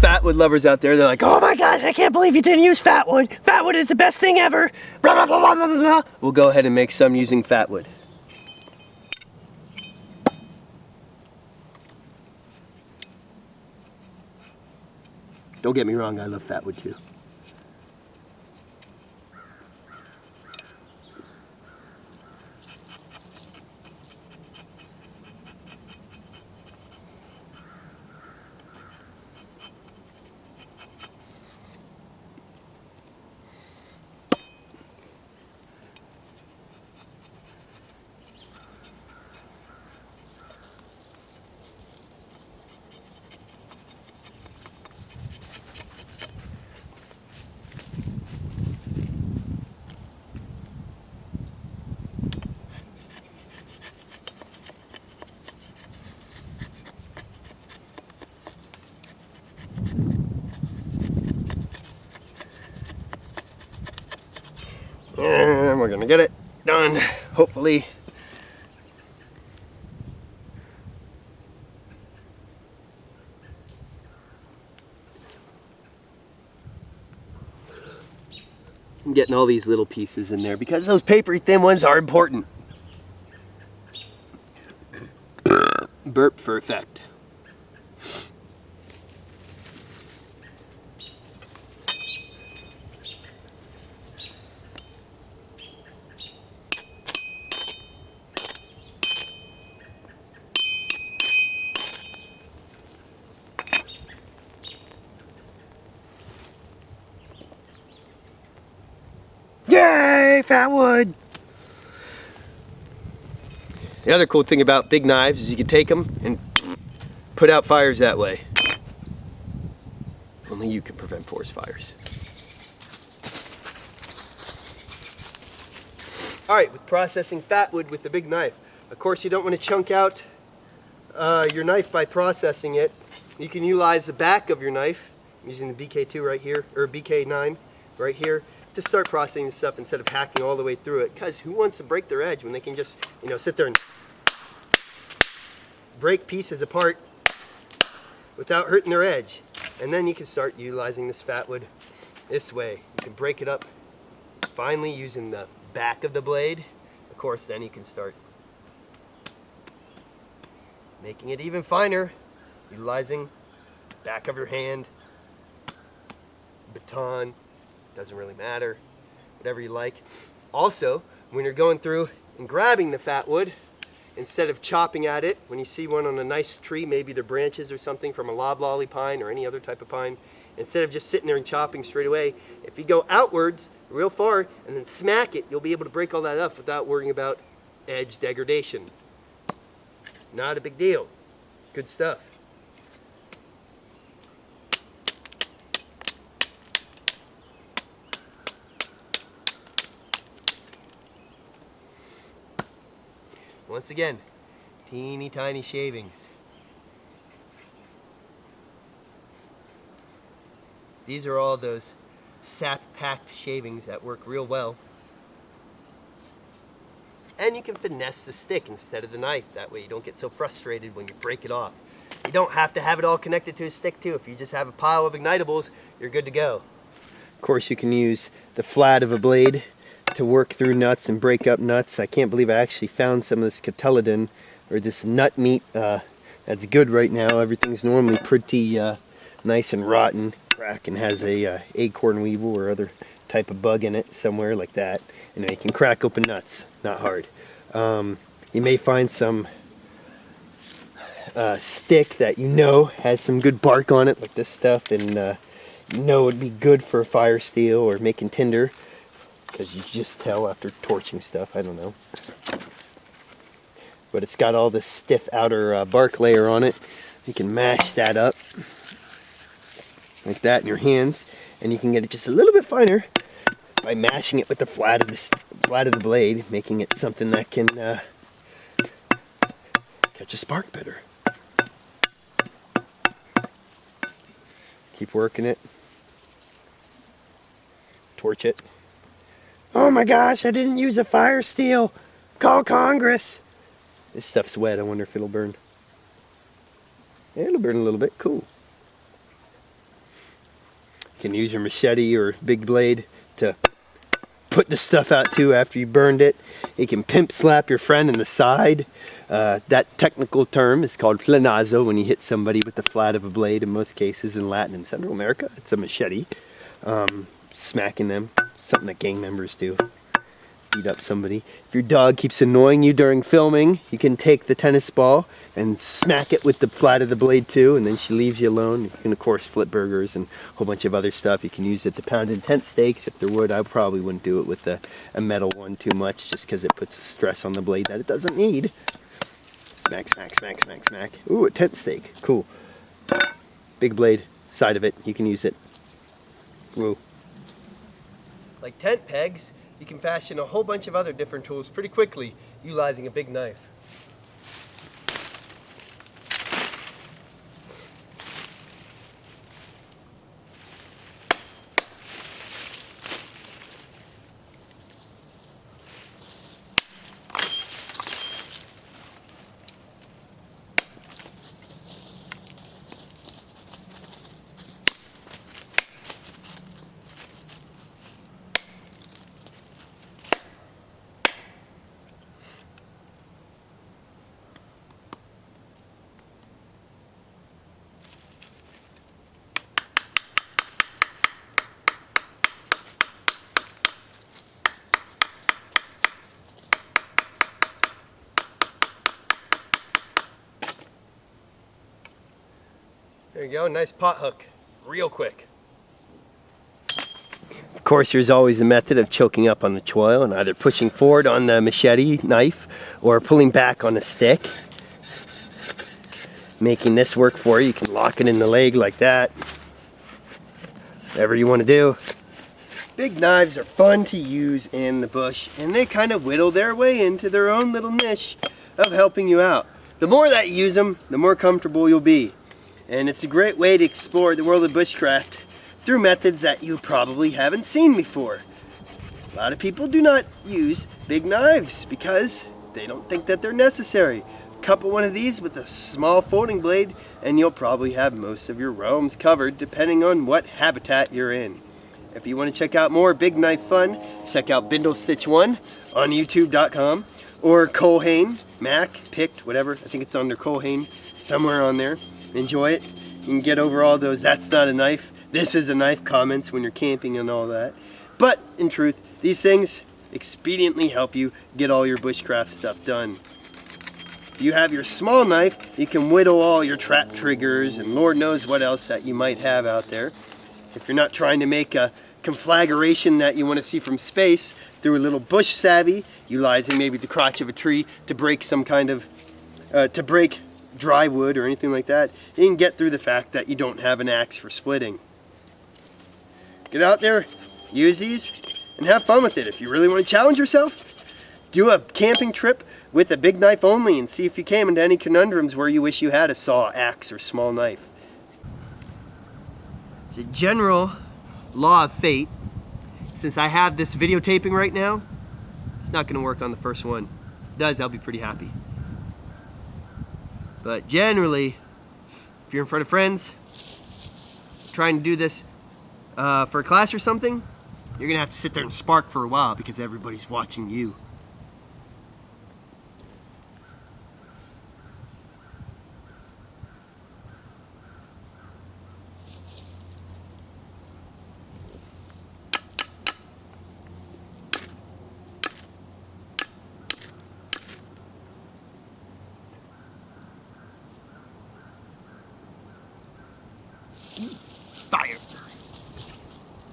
fatwood lovers out there, they're like, oh my gosh, I can't believe you didn't use fatwood. Fatwood is the best thing ever. Blah, blah, blah, blah, blah, blah. We'll go ahead and make some using fatwood. Don't get me wrong, I love fatwood too. And we're gonna get it done, hopefully. I'm getting all these little pieces in there because those papery thin ones are important. Burp for effect. Yay, fatwood! The other cool thing about big knives is you can take them and put out fires that way. Only you can prevent forest fires. Alright, with processing fatwood with the big knife, of course you don't want to chunk out your knife by processing it. You can utilize the back of your knife, I'm using the BK2 right here, or BK9 right here, to start processing this stuff instead of hacking all the way through it, because who wants to break their edge when they can just, you know, sit there and break pieces apart without hurting their edge. And then you can start utilizing this fatwood this way. You can break it up finely using the back of the blade. Of course, then you can start making it even finer, utilizing the back of your hand, baton, doesn't really matter, whatever you like. Also, when you're going through and grabbing the fatwood, instead of chopping at it, when you see one on a nice tree, maybe they're branches or something from a loblolly pine or any other type of pine, instead of just sitting there and chopping straight away, if you go outwards real far and then smack it, you'll be able to break all that up without worrying about edge degradation. Not a big deal. Good stuff. Once again, teeny tiny shavings. These are all those sap-packed shavings that work real well. And you can finesse the stick instead of the knife. That way you don't get so frustrated when you break it off. You don't have to have it all connected to a stick too. If you just have a pile of ignitables, you're good to go. Of course, you can use the flat of a blade to work through nuts and break up nuts. I can't believe I actually found some of this catalidin, or this nut meat, that's good right now. Everything's normally pretty nice and rotten, crack, and has a acorn weevil or other type of bug in it somewhere like that. And you can crack open nuts, not hard. You may find some stick that you know has some good bark on it, like this stuff, and you know it would be good for fire steel or making tinder, because you just tell after torching stuff, I don't know. But it's got all this stiff outer bark layer on it. You can mash that up like that in your hands, and you can get it just a little bit finer by mashing it with the flat of the blade, making it something that can catch a spark better. Keep working it. Torch it. Oh my gosh, I didn't use a fire steel. Call Congress. This stuff's wet. I wonder if it'll burn. Yeah, it'll burn a little bit. Cool. can use your machete or big blade to put the stuff out too after you burned it. You can pimp slap your friend in the side. That technical term is called planazo, when you hit somebody with the flat of a blade. In most cases in Latin and Central America, it's a machete. Smacking them, something that gang members do. Beat up somebody. If your dog keeps annoying you during filming, you can take the tennis ball and smack it with the flat of the blade too, and then she leaves you alone. You can of course flip burgers and a whole bunch of other stuff. You can use it to pound in tent stakes if there would. I probably wouldn't do it with a metal one too much, just because it puts stress on the blade that it doesn't need. Smack, smack, smack, smack, smack. Ooh, a tent stake. Cool. Big blade, side of it. You can use it. Woo. Like tent pegs, you can fashion a whole bunch of other different tools pretty quickly utilizing a big knife. There you go, nice pot hook, real quick. Of course, there's always a method of choking up on the choil and either pushing forward on the machete knife or pulling back on the stick. Making this work for you. You can lock it in the leg like that. Whatever you want to do. Big knives are fun to use in the bush, and they kind of whittle their way into their own little niche of helping you out. The more that you use them, the more comfortable you'll be. And it's a great way to explore the world of bushcraft through methods that you probably haven't seen before. A lot of people do not use big knives because they don't think that they're necessary. Couple one of these with a small folding blade and you'll probably have most of your realms covered, depending on what habitat you're in. If you want to check out more big knife fun, check out Bindle Stitch 1 on youtube.com or Colhane, Mac, Picked, whatever. I think it's under Colhane, somewhere on there. Enjoy it. You can get over all those "that's not a knife, this is a knife" comments when you're camping and all that. But in truth, these things expediently help you get all your bushcraft stuff done. If you have your small knife, you can whittle all your trap triggers and Lord knows what else that you might have out there. If you're not trying to make a conflagration that you want to see from space through a little bush savvy, utilizing maybe the crotch of a tree to break some kind of, to break dry wood or anything like that, you can get through the fact that you don't have an axe for splitting. Get out there, use these, and have fun with it. If you really want to challenge yourself, do a camping trip with a big knife only and see if you came into any conundrums where you wish you had a saw, axe, or small knife. As a general law of fate, since I have this videotaping right now, it's not going to work on the first one. If it does, I'll be pretty happy. But generally, if you're in front of friends, trying to do this for a class or something, you're going to have to sit there and spark for a while because everybody's watching you. Fire!